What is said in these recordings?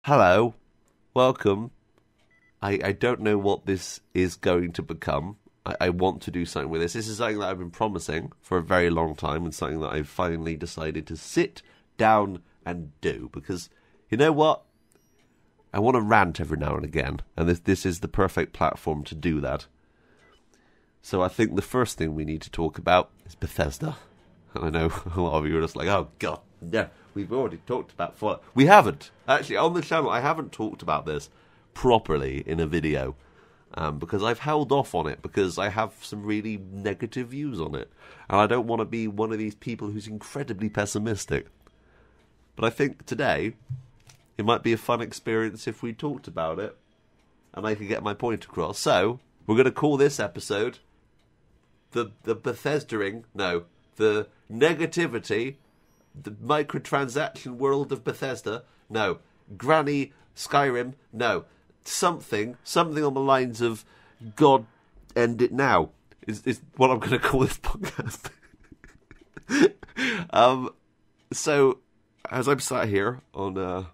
Hello, welcome. I don't know what this is going to become. I want to do something with this. This is something that I've been promising for a very long time and something that I've finally decided to sit down and do. Because, you know what? I want to rant every now and again. And this is the perfect platform to do that. So I think the first thing we need to talk about is Bethesda. And I know a lot of you are just like, oh God, no. We've already talked about Fallout. We haven't. Actually, on the channel, I haven't talked about this properly in a video. Because I've held off on it. Because I have some really negative views on it. And I don't want to be one of these people who's incredibly pessimistic. But I think today, it might be a fun experience if we talked about it. And I could get my point across. So, we're going to call this episode the Bethesda-ing. No, the negativity... The microtransaction world of Bethesda? No. Granny Skyrim? No. Something on the lines of God end it now is what I'm going to call this podcast. So, as I'm sat here on a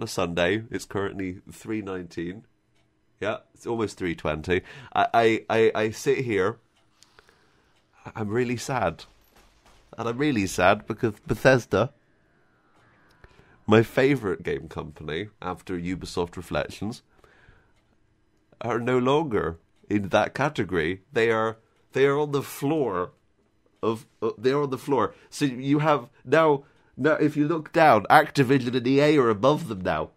Sunday, it's currently 3:19. Yeah, it's almost 3:20. I sit here. I'm really sad. And I'm really sad because Bethesda, my favourite game company after Ubisoft Reflections, are no longer in that category. They are on the floor they're on the floor. So you have now if you look down, Activision and EA are above them now.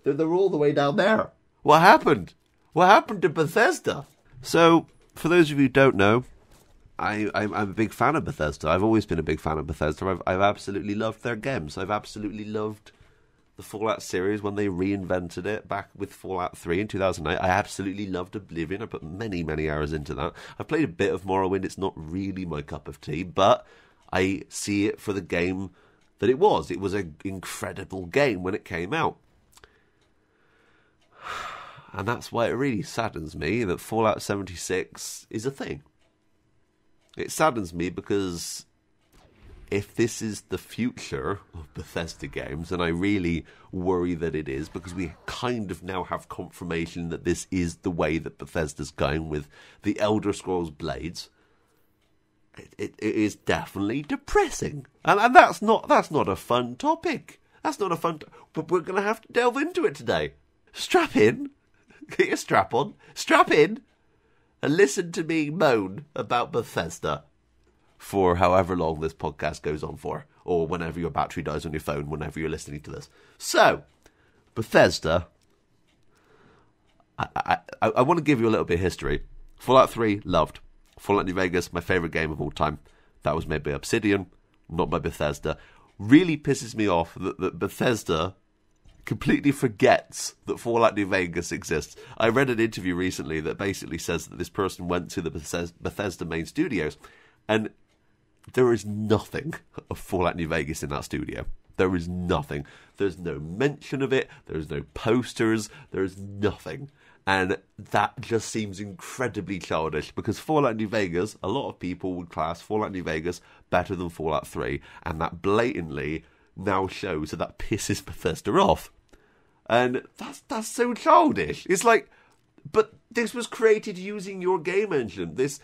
They're all the way down there. What happened? What happened to Bethesda? So for those of you who don't know, I'm a big fan of Bethesda. I've always been a big fan of Bethesda. I've absolutely loved their games. I've absolutely loved the Fallout series when they reinvented it back with Fallout 3 in 2008. I absolutely loved Oblivion. I put many, many hours into that. I've played a bit of Morrowind. It's not really my cup of tea, but I see it for the game that it was. It was an incredible game when it came out. And that's why it really saddens me that Fallout 76 is a thing. It saddens me because if this is the future of Bethesda games, and I really worry that it is, because we kind of now have confirmation that this is the way that Bethesda's going with the Elder Scrolls Blades, it is definitely depressing. And that's not a fun topic. That's not a fun but we're going to have to delve into it today. Strap in. Get your strap on. Strap in. And listen to me moan about Bethesda for however long this podcast goes on for, or whenever your battery dies on your phone, whenever you're listening to this. So, Bethesda, I want to give you a little bit of history. Fallout 3, loved. Fallout New Vegas, my favourite game of all time. That was made by Obsidian, not by Bethesda. Really pisses me off that Bethesda completely forgets that Fallout New Vegas exists. I read an interview recently that basically says that this person went to the Bethesda main studios, and there is nothing of Fallout New Vegas in that studio. There is nothing. There's no mention of it. There's no posters. There's nothing. And that just seems incredibly childish, because Fallout New Vegas, a lot of people would class Fallout New Vegas better than Fallout 3, and that blatantly now shows that pisses Bethesda off. And that's so childish. It's like, but this was created using your game engine. This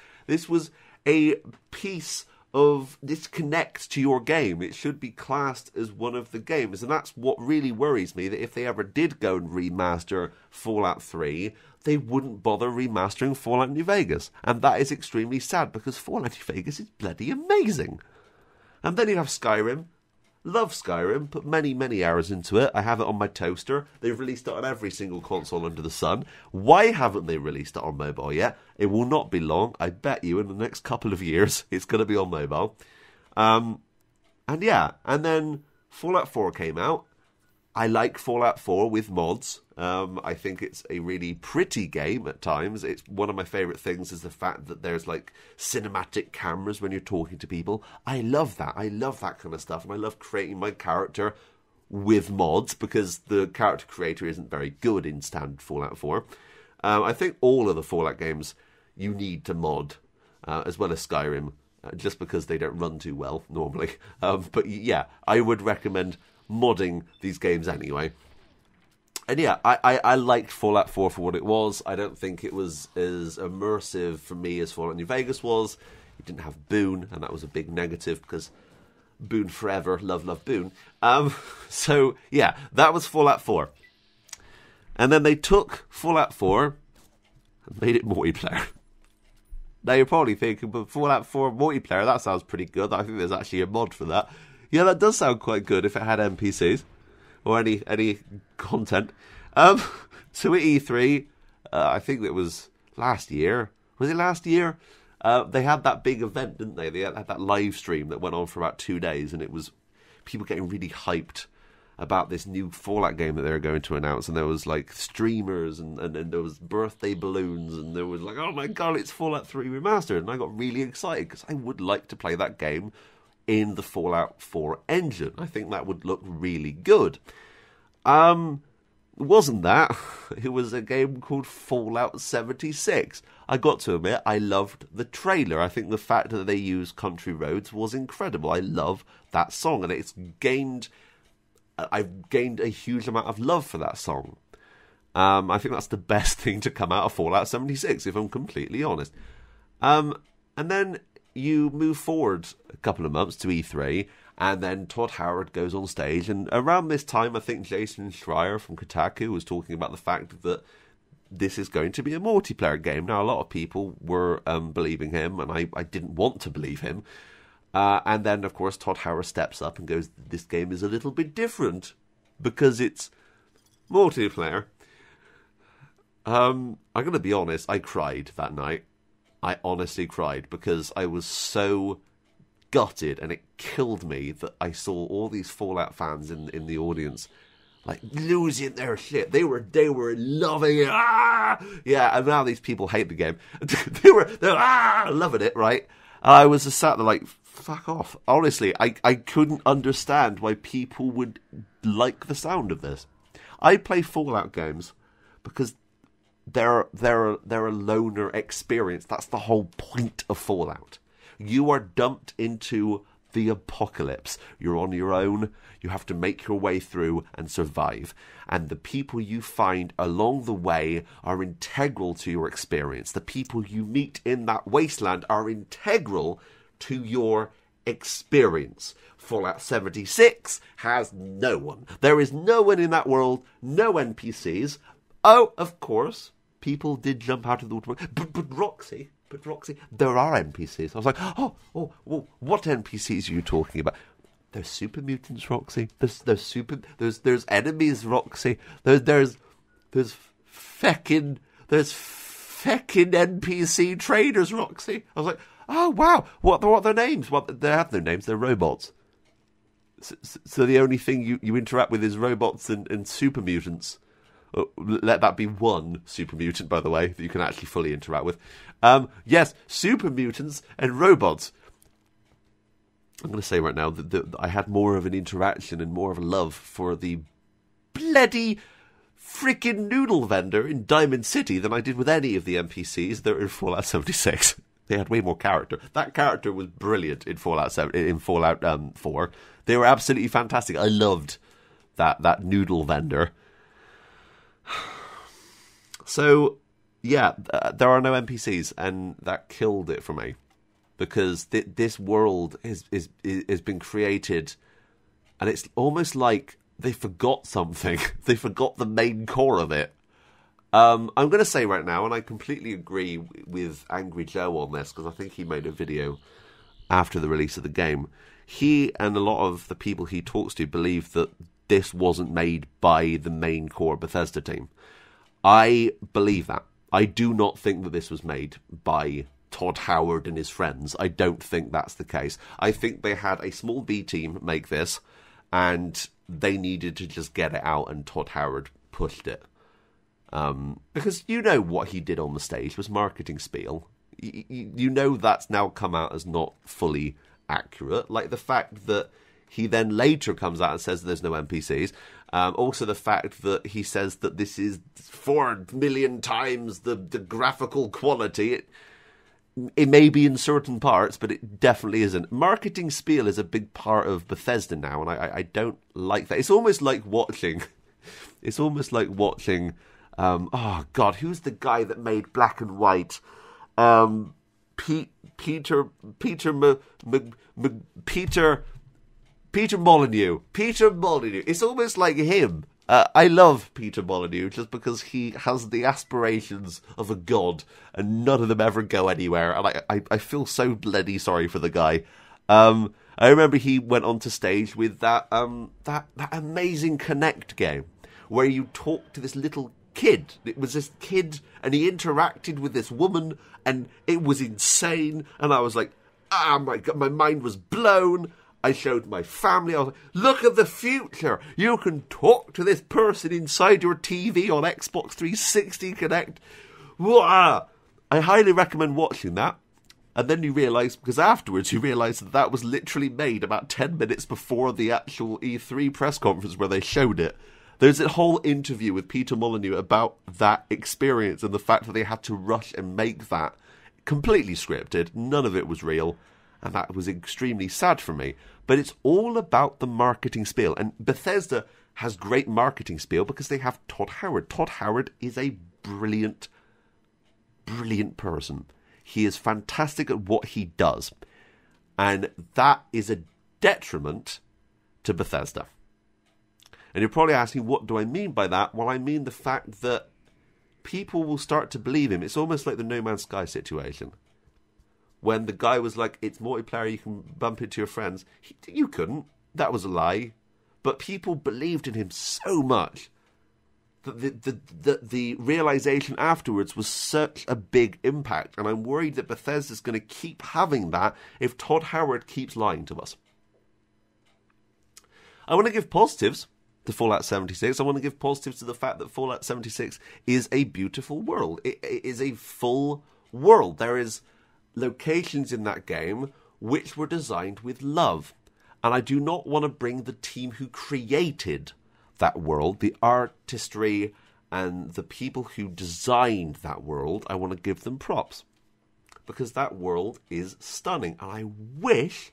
was a piece of, this connects to your game. It should be classed as one of the games. And that's what really worries me, that if they ever did go and remaster Fallout 3, they wouldn't bother remastering Fallout New Vegas. And that is extremely sad, because Fallout New Vegas is bloody amazing. And then you have Skyrim. Love Skyrim, put many, many hours into it. I have it on my toaster. They've released it on every single console under the sun. Why haven't they released it on mobile yet? It will not be long. I bet you in the next couple of years it's going to be on mobile. And then Fallout 4 came out. I like Fallout 4 with mods. I think it's a really pretty game at times. It's one of my favourite things is the fact that there's like cinematic cameras when you're talking to people. I love that. I love that kind of stuff. And I love creating my character with mods, because the character creator isn't very good in standard Fallout 4. I think all of the Fallout games you need to mod, as well as Skyrim, just because they don't run too well normally. But yeah, I would recommend modding these games anyway. And yeah, I liked Fallout 4 for what it was. I don't think it was as immersive for me as Fallout New Vegas was. It didn't have Boone, and that was a big negative because Boone forever, love Boone. So yeah, that was Fallout 4. And then they took Fallout 4 and made it multiplayer. Now you're probably thinking, but Fallout 4 multiplayer, that sounds pretty good. I think there's actually a mod for that. Yeah, that does sound quite good if it had NPCs or any content. So at E3, I think it was last year. Was it last year? They had that big event, didn't they? They had that live stream that went on for about 2 days, and it was people getting really hyped about this new Fallout game that they were going to announce, and there was like streamers and there was birthday balloons, and there was like, oh my god, it's Fallout 3 Remastered, and I got really excited because I would like to play that game in the Fallout 4 engine. I think that would look really good. Wasn't that? It was a game called Fallout 76. I got to admit, I loved the trailer. I think the fact that they used Country Roads was incredible. I love that song, and I've gained a huge amount of love for that song. I think that's the best thing to come out of Fallout 76, if I'm completely honest. And then you move forward a couple of months to E3, and then Todd Howard goes on stage, and around this time, I think Jason Schreier from Kotaku was talking about the fact that this is going to be a multiplayer game. Now, a lot of people were believing him, and I didn't want to believe him. And then, of course, Todd Howard steps up and goes, this game is a little bit different because it's multiplayer. I'm going to be honest, I cried that night. I honestly cried because I was so gutted, and it killed me that I saw all these Fallout fans in the audience like losing their shit. They were loving it. Yeah, and now these people hate the game. They're loving it, right? And I was just sat there like, fuck off. Honestly, I couldn't understand why people would like the sound of this. I play Fallout games because they're a loner experience. That's the whole point of Fallout. You are dumped into the apocalypse. You're on your own. You have to make your way through and survive. And the people you find along the way are integral to your experience. The people you meet in that wasteland are integral to your experience. Fallout 76 has no one. There is no one in that world, no NPCs. Oh, of course, people did jump out of the water. But Roxy, there are NPCs. I was like, oh, what NPCs are you talking about? There's super mutants, Roxy. There's enemies, Roxy. There's feckin' NPC traders, Roxy. I was like, oh wow, what are their names? Well, they have no names. They're robots. So the only thing you interact with is robots and super mutants. Let that be one super mutant, by the way, that you can actually fully interact with. Yes, super mutants and robots. I'm going to say right now that I had more of an interaction and more of a love for the bloody freaking noodle vendor in Diamond City than I did with any of the NPCs that are in Fallout 76. They had way more character. That character was brilliant in Fallout 4. They were absolutely fantastic. I loved that noodle vendor. So, yeah, there are no NPCs, and that killed it for me. Because this world has been created, and it's almost like they forgot something. They forgot the main core of it. I'm going to say right now, and I completely agree with Angry Joe on this, because I think he made a video after the release of the game. He and a lot of the people he talks to believe that this wasn't made by the main core Bethesda team. I believe that. I do not think that this was made by Todd Howard and his friends. I don't think that's the case. I think they had a small B team make this, and they needed to just get it out, and Todd Howard pushed it. Because you know what he did on the stage was marketing spiel. You know that's now come out as not fully accurate. Like the fact that he then later comes out and says there's no NPCs. Also the fact that he says that this is 4 million times the graphical quality. It may be in certain parts, but it definitely isn't. Marketing spiel is a big part of Bethesda now, and I don't like that. It's almost like watching... It's almost like watching, oh God, who's the guy that made Black and White? Peter Molyneux. Peter Molyneux. It's almost like him. I love Peter Molyneux just because he has the aspirations of a god, and none of them ever go anywhere. And I feel so bloody sorry for the guy. I remember he went onto stage with that amazing Connect game where you talk to this little kid. It was this kid, and he interacted with this woman, and it was insane. And I was like, my God, my mind was blown. I showed my family. I was like, look at the future. You can talk to this person inside your TV on Xbox 360 Connect. Wow. I highly recommend watching that. And then you realise, because afterwards you realise that was literally made about 10 minutes before the actual E3 press conference where they showed it. There's a whole interview with Peter Molyneux about that experience and the fact that they had to rush and make that completely scripted. None of it was real. And that was extremely sad for me. But it's all about the marketing spiel. And Bethesda has great marketing spiel because they have Todd Howard. Todd Howard is a brilliant, brilliant person. He is fantastic at what he does. And that is a detriment to Bethesda. And you're probably asking, what do I mean by that? Well, I mean the fact that people will start to believe him. It's almost like the No Man's Sky situation. When the guy was like, it's multiplayer, you can bump into your friends. You couldn't. That was a lie. But people believed in him so much that the realization afterwards was such a big impact. And I'm worried that Bethesda's going to keep having that if Todd Howard keeps lying to us. I want to give positives to Fallout 76. I want to give positives to the fact that Fallout 76 is a beautiful world. It is a full world. There is locations in that game which were designed with love. And I do not want to bring the team who created that world, the artistry and the people who designed that world, I want to give them props. Because that world is stunning. And I wish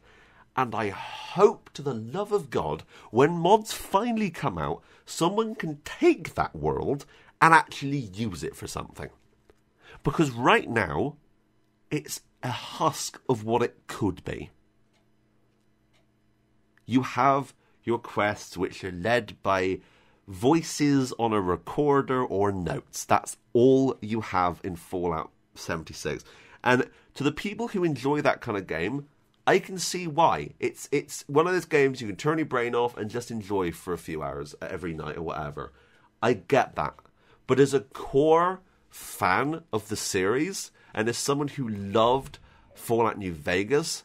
and I hope to the love of God, when mods finally come out, someone can take that world and actually use it for something. Because right now, it's a husk of what it could be. You have your quests which are led by voices on a recorder or notes. That's all you have in Fallout 76. And to the people who enjoy that kind of game, I can see why. It's one of those games you can turn your brain off and just enjoy for a few hours every night or whatever. I get that. But as a core fan of the series, and as someone who loved Fallout New Vegas,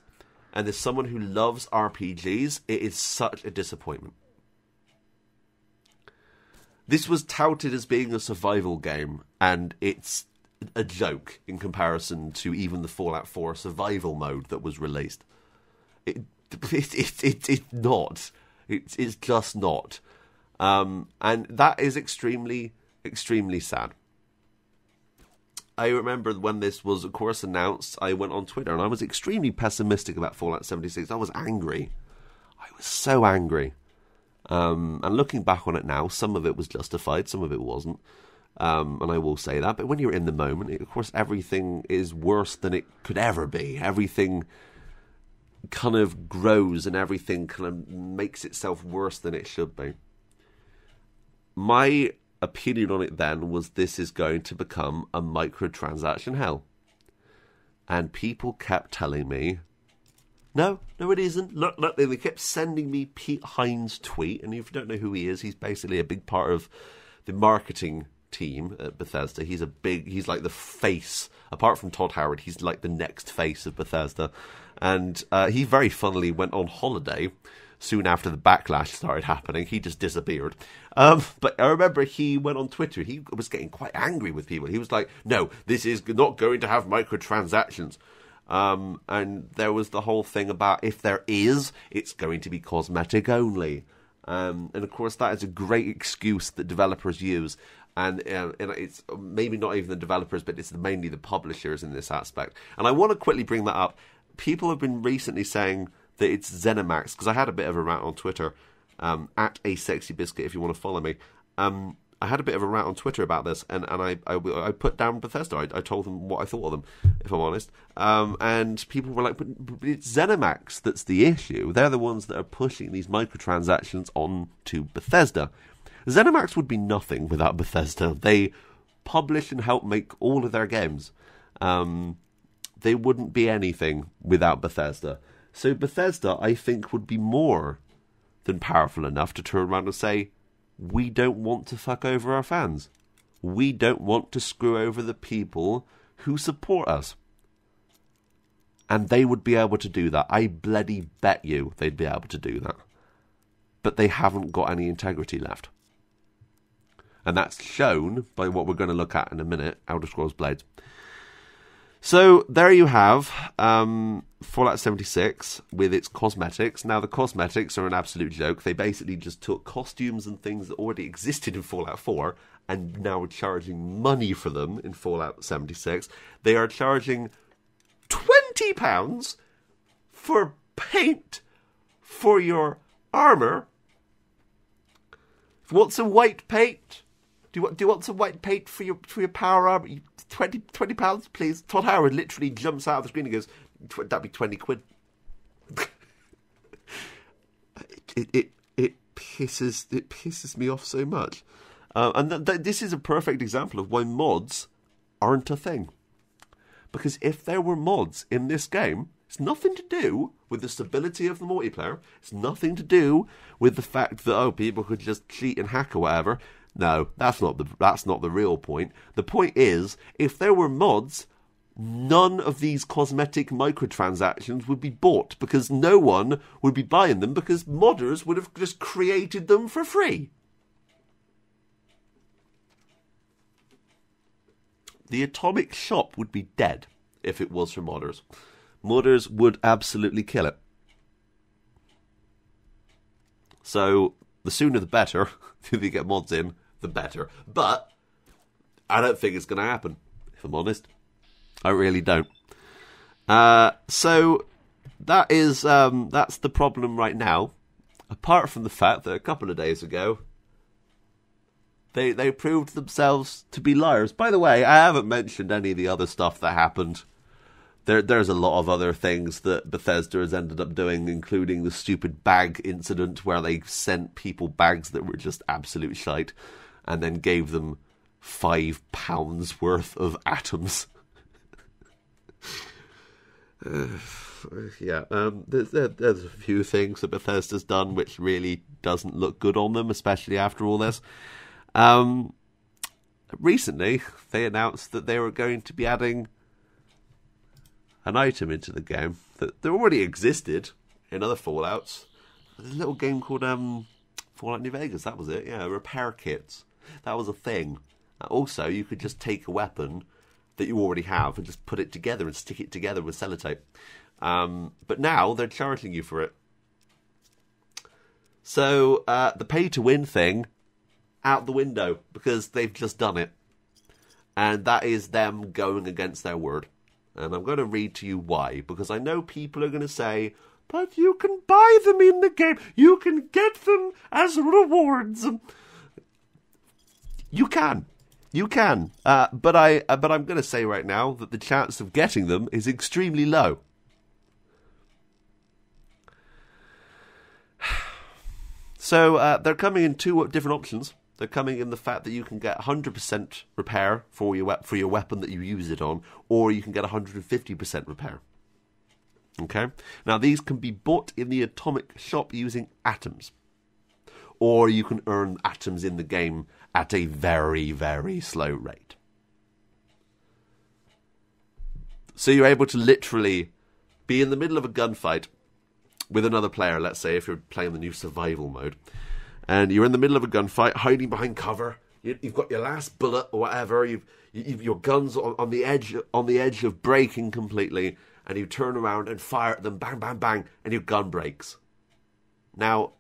and as someone who loves RPGs, it is such a disappointment. This was touted as being a survival game, and it's a joke in comparison to even the Fallout 4 survival mode that was released. It's not. It's just not. And that is extremely, extremely sad. I remember when this was, of course, announced, I went on Twitter and I was extremely pessimistic about Fallout 76. I was angry. I was so angry. And looking back on it now, some of it was justified, some of it wasn't. And I will say that. But when you're in the moment, of course, everything is worse than it could ever be. Everything kind of grows and everything kind of makes itself worse than it should be. My opinion on it then was this is going to become a microtransaction hell. And people kept telling me, no, it isn't. Look, they kept sending me Pete Hines' tweet. And if you don't know who he is, he's basically a big part of the marketing team at Bethesda. He's like the face. Apart from Todd Howard, he's like the next face of Bethesda. And he very funnily went on holiday soon after the backlash started happening. He just disappeared. But I remember he went on Twitter. He was getting quite angry with people. He was like, no, this is not going to have microtransactions. And there was the whole thing about if there is, it's going to be cosmetic only. And of course, that is a great excuse that developers use. And it's maybe not even the developers, but it's mainly the publishers in this aspect. And I want to quickly bring that up. People have been recently saying that it's ZeniMax, because I had a bit of a rant on Twitter, at A Sexy Biscuit if you want to follow me. I had a bit of a rant on Twitter about this, and I put down Bethesda. I told them what I thought of them, if I'm honest. And people were like, but it's ZeniMax that's the issue. They're the ones that are pushing these microtransactions on to Bethesda. ZeniMax would be nothing without Bethesda. They publish and help make all of their games. They wouldn't be anything without Bethesda. So Bethesda, I think, would be more than powerful enough to turn around and say, we don't want to fuck over our fans. We don't want to screw over the people who support us. And they would be able to do that. I bloody bet you they'd be able to do that. But they haven't got any integrity left. And that's shown by what we're going to look at in a minute, Elder Scrolls Blades. So there you have Fallout 76 with its cosmetics. Now the cosmetics are an absolute joke. They basically just took costumes and things that already existed in Fallout 4 and now are charging money for them in Fallout 76. They are charging £20 for paint for your armour. Want some white paint? Do you want some white paint for your power armor? £20, please. Todd Howard literally jumps out of the screen and goes, "That'd be 20 quid." It pisses me off so much, and this is a perfect example of why mods aren't a thing. Because if there were mods in this game, it's nothing to do with the stability of the multiplayer. It's nothing to do with the fact that people could just cheat and hack or whatever. No, that's not the real point. The point is, if there were mods, none of these cosmetic microtransactions would be bought because no one would be buying them because modders would have just created them for free. The Atomic Shop would be dead if it was for modders. Modders would absolutely kill it. So, the sooner the better, if you get mods in, the better. But I don't think it's going to happen, if I'm honest. I really don't. So that's the problem right now. Apart from the fact that a couple of days ago, they proved themselves to be liars. By the way, I haven't mentioned any of the other stuff that happened. There's a lot of other things that Bethesda has ended up doing, including the stupid bag incident where they sent people bags that were just absolute shite and then gave them £5 worth of atoms. There's a few things that Bethesda's done which really doesn't look good on them, especially after all this. Recently, they announced that they were going to be adding an item into the game that already existed in other Fallouts. There's a little game called Fallout New Vegas, that was it. Yeah, repair kits. That was a thing. Also, you could just take a weapon that you already have and just put it together and stick it together with sellotape. But now they're charging you for it. So the pay-to-win thing, out the window, because they've just done it. And that is them going against their word. And I'm going to read to you why, because I know people are going to say, but you can buy them in the game. You can get them as rewards. You can. But I'm going to say right now that the chance of getting them is extremely low. So they're coming in two different options. They're coming in the fact that you can get 100% repair for your weapon that you use it on, or you can get 150% repair. Okay? Now, these can be bought in the Atomic Shop using atoms. Or you can earn atoms in the game at a very, very slow rate. So you're able to literally be in the middle of a gunfight with another player, let's say, if you're playing the new survival mode. And you're in the middle of a gunfight, hiding behind cover. You've got your last bullet or whatever. Your gun's on the edge of breaking completely, and you turn around and fire at them, bang, bang, bang, and your gun breaks. Now,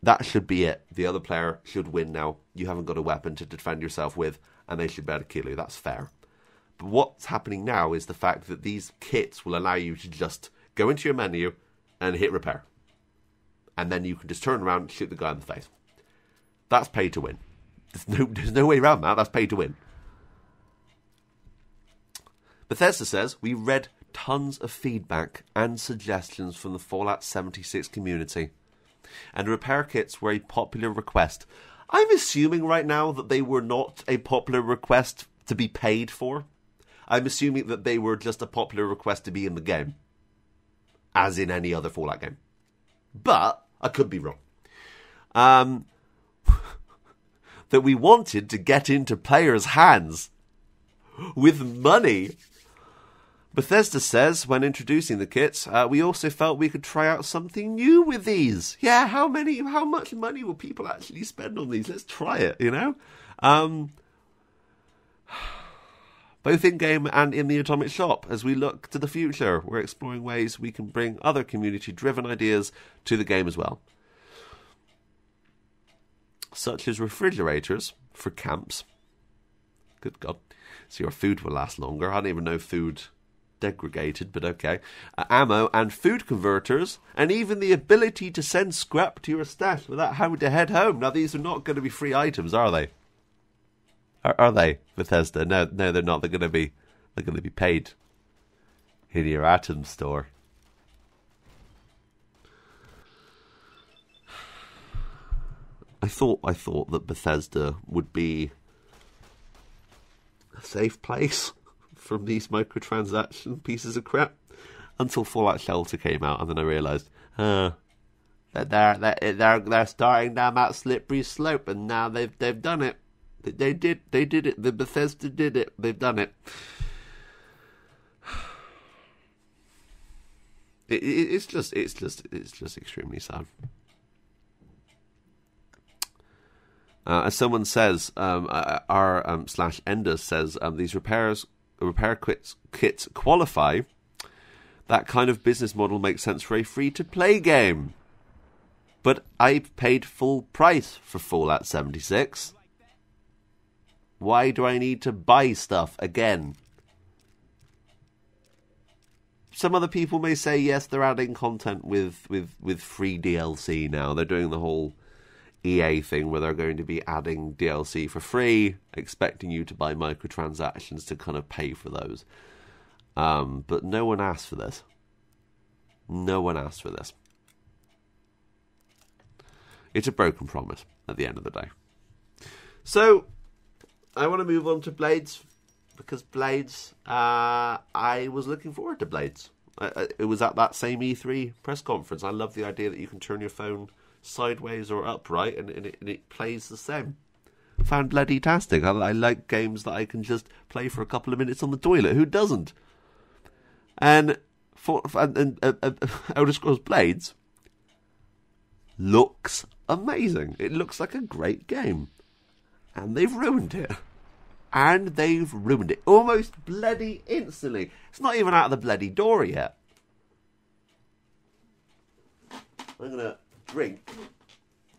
that should be it. The other player should win now. You haven't got a weapon to defend yourself with, and they should be able to kill you. That's fair. But what's happening now is the fact that these kits will allow you to just go into your menu and hit repair. And then you can just turn around and shoot the guy in the face. That's pay to win. There's no way around that. That's pay to win. Bethesda says, we read tons of feedback and suggestions from the Fallout 76 community, and repair kits were a popular request. I'm assuming right now that they were not a popular request to be paid for. I'm assuming that they were just a popular request to be in the game, as in any other Fallout game. But I could be wrong. That we wanted to get into players' hands with money. Bethesda says, when introducing the kits, we also felt we could try out something new with these. Yeah, how much money will people actually spend on these? Let's try it, you know? Both in-game and in the Atomic Shop, as we look to the future, we're exploring ways we can bring other community-driven ideas to the game as well. Such as refrigerators for camps. Good God. So your food will last longer. I don't even know food degraded, but okay. Ammo and food converters, and even the ability to send scrap to your stash without having to head home. Now, these are not going to be free items, are they? Are they, Bethesda? No, they're not. They're going to be paid in your Atom store. I thought that Bethesda would be a safe place from these microtransaction pieces of crap until Fallout Shelter came out, and then I realised, that they're starting down that slippery slope, and now they've done it. They did it. The Bethesda did it. They've done it. It's just extremely sad. As someone says, r/Ender says, these repair kits qualify. That kind of business model makes sense for a free-to-play game. But I've paid full price for Fallout 76. Why do I need to buy stuff again? Some other people may say, yes, they're adding content with free DLC now. They're doing the whole EA thing where they're going to be adding DLC for free, expecting you to buy microtransactions to kind of pay for those. But no one asked for this. No one asked for this. It's a broken promise at the end of the day. So, I want to move on to Blades, because Blades, I was looking forward to Blades. It was at that same E3 press conference. I love the idea that you can turn your phone sideways or upright and it plays the same. Found bloody-tastic. I like games that I can just play for a couple of minutes on the toilet. Who doesn't? And Elder Scrolls Blades looks amazing. It looks like a great game. And they've ruined it. And they've ruined it. Almost bloody instantly. It's not even out of the bloody door yet. I'm going to drink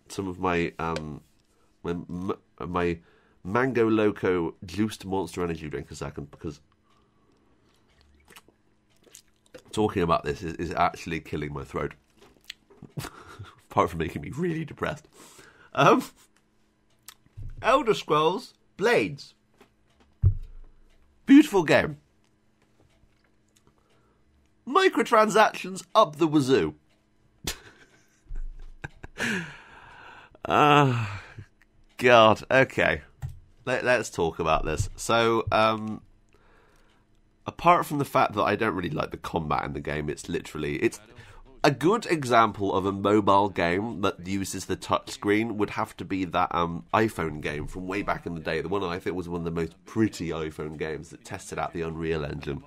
some of my my Mango Loco juiced Monster Energy drink a second, because talking about this is actually killing my throat. Apart from making me really depressed. Elder Scrolls Blades. Beautiful game. Microtransactions up the wazoo. God. Okay. Let's talk about this. So, apart from the fact that I don't really like the combat in the game, it's a good example of a mobile game that uses the touchscreen would have to be that iPhone game from way back in the day. The one I think was one of the most pretty iPhone games that tested out the Unreal Engine.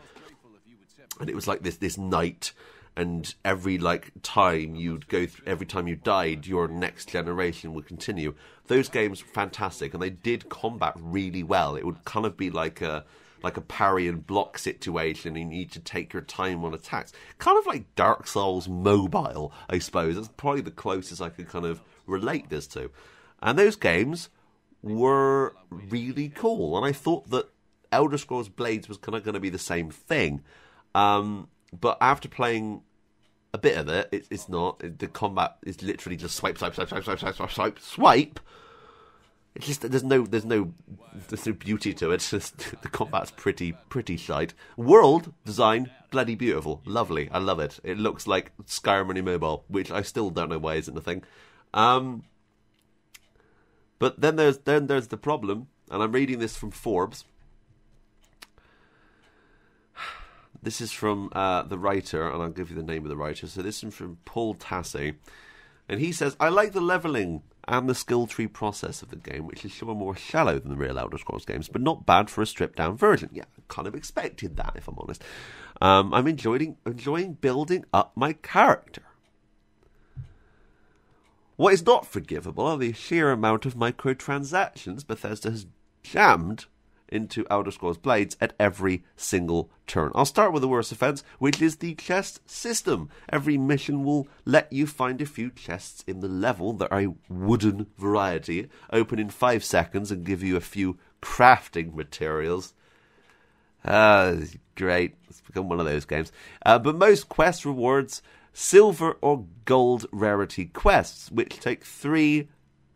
And it was like this night, and every time you'd go through, every time you died, your next generation would continue. Those games were fantastic, and they did combat really well. It would kind of be like a parry and block situation, and you need to take your time on attacks. Kind of like Dark Souls mobile, I suppose. That's probably the closest I could kind of relate this to. And those games were really cool, and I thought that Elder Scrolls Blades was kind of going to be the same thing. But after playing a bit of it, it's not. The combat is literally just swipe. It's just that there's no beauty to it. It's just the combat's pretty shite. World design, bloody beautiful, lovely. I love it. It looks like Skyrim on mobile, which I still don't know why isn't a thing. But then there's the problem, and I'm reading this from Forbes. This is from the writer, and I'll give you the name of the writer. So this is from Paul Tassi, and he says, I like the leveling and the skill tree process of the game, which is sure more shallow than the real Elder Scrolls games, but not bad for a stripped-down version. Yeah, I kind of expected that, if I'm honest. I'm enjoying building up my character. What is not forgivable are the sheer amount of microtransactions Bethesda has jammed into Elder Scrolls Blades at every single turn. I'll start with the worst offence, which is the chest system. Every mission will let you find a few chests in the level that are a wooden variety, open in 5 seconds and give you a few crafting materials. Great. It's become one of those games. But most quest rewards silver or gold rarity quests, which take 3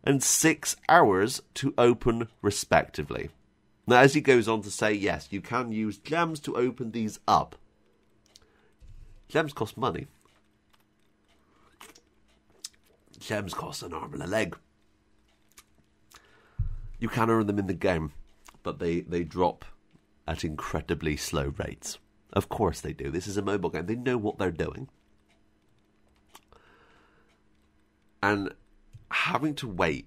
and 6 hours to open respectively. Now, as he goes on to say, yes, you can use gems to open these up. Gems cost money. Gems cost an arm and a leg. You can earn them in the game, but they drop at incredibly slow rates. Of course they do. This is a mobile game. They know what they're doing. And having to wait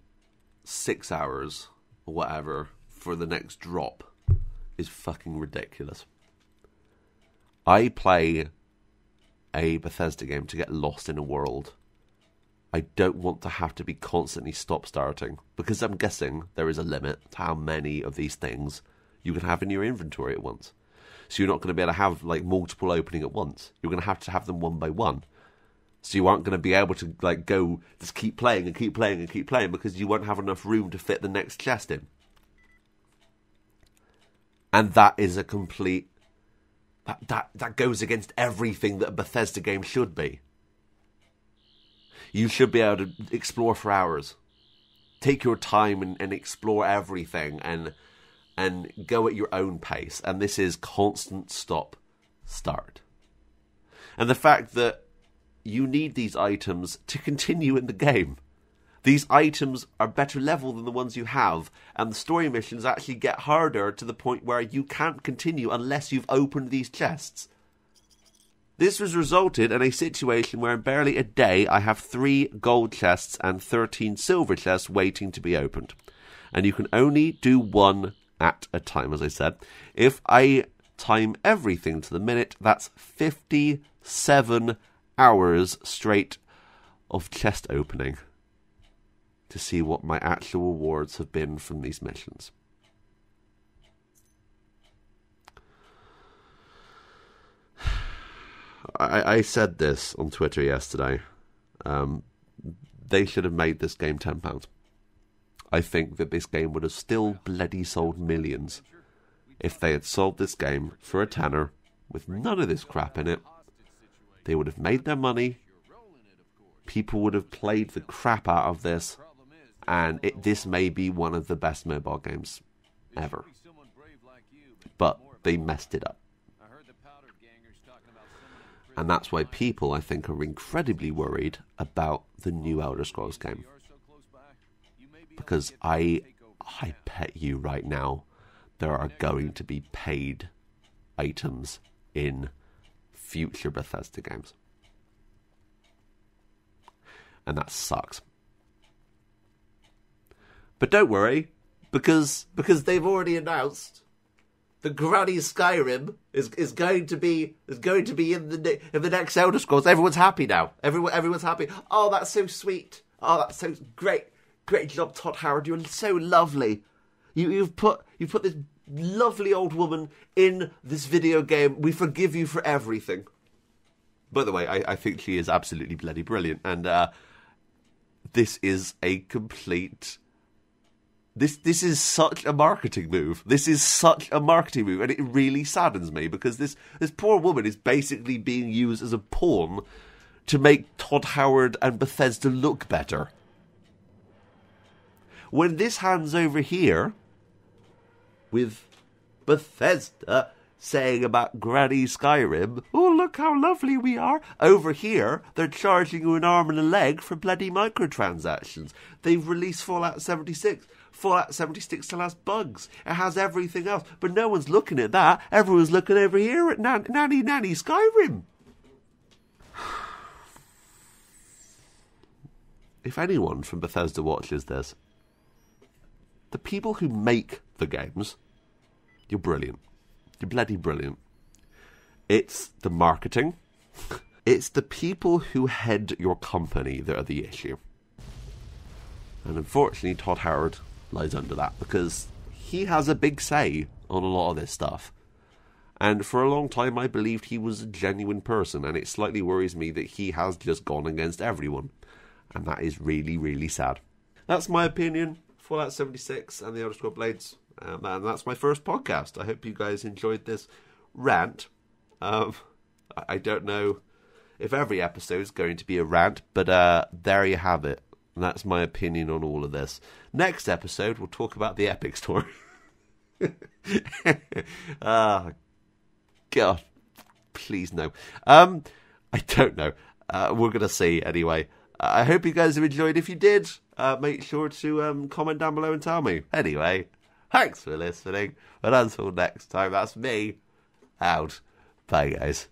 6 hours or whatever for the next drop is fucking ridiculous. I play a Bethesda game to get lost in a world. I don't want to have to be constantly stop-starting, because I'm guessing there is a limit to how many of these things you can have in your inventory at once. So you're not going to be able to have like multiple opening at once. You're going to have them one by one. So you aren't going to be able to like go just keep playing and keep playing and keep playing, because you won't have enough room to fit the next chest in. And that is a complete... That goes against everything that a Bethesda game should be. You should be able to explore for hours. Take your time and explore everything and go at your own pace. And this is constant stop-start. And the fact that you need these items to continue in the game. These items are better level than the ones you have, and the story missions actually get harder to the point where you can't continue unless you've opened these chests. This has resulted in a situation where in barely a day I have 3 gold chests and 13 silver chests waiting to be opened. And you can only do one at a time, as I said. If I time everything to the minute, that's 57 hours straight of chest opening to see what my actual rewards have been from these missions. I said this on Twitter yesterday. They should have made this game £10. I think that this game would have still bloody sold millions if they had sold this game for a tenner with none of this crap in it. They would have made their money. People would have played the crap out of this. And this may be one of the best mobile games ever. But they messed it up. And that's why people, I think, are incredibly worried about the new Elder Scrolls game. Because I bet you right now there are going to be paid items in future Bethesda games. And that sucks. But don't worry, because they've already announced the Granny Skyrim is going to be in the next Elder Scrolls. Everyone's happy now. Everyone's happy. Oh, that's so sweet. Oh, that's so great. Great job, Todd Howard. You're so lovely. You've put this lovely old woman in this video game. We forgive you for everything. By the way, I think she is absolutely bloody brilliant, and this is a complete. This is such a marketing move. This is such a marketing move, and it really saddens me because this poor woman is basically being used as a pawn to make Todd Howard and Bethesda look better. When this hand's over here with Bethesda saying about Granny Skyrim, oh, look how lovely we are. Over here, they're charging you an arm and a leg for bloody microtransactions. They've released Fallout 76. Fallout 76 still has bugs. It has everything else. But no one's looking at that. Everyone's looking over here at Nanny Skyrim. If anyone from Bethesda watches this, the people who make the games, you're brilliant. You're bloody brilliant. It's the marketing. It's the people who head your company that are the issue. And unfortunately, Todd Howard lies under that because he has a big say on a lot of this stuff. And for a long time, I believed he was a genuine person, and it slightly worries me that he has just gone against everyone. And that is really, really sad. That's my opinion. Fallout 76 and the Elder Scrolls Blades. And that's my first podcast. I hope you guys enjoyed this rant. I don't know if every episode is going to be a rant, but there you have it. And that's my opinion on all of this. Next episode, we'll talk about the Epic Store. God. Please no. I don't know. We're going to see anyway. I hope you guys have enjoyed. If you did, make sure to comment down below and tell me. Anyway, thanks for listening. And until next time, that's me out. Bye, guys.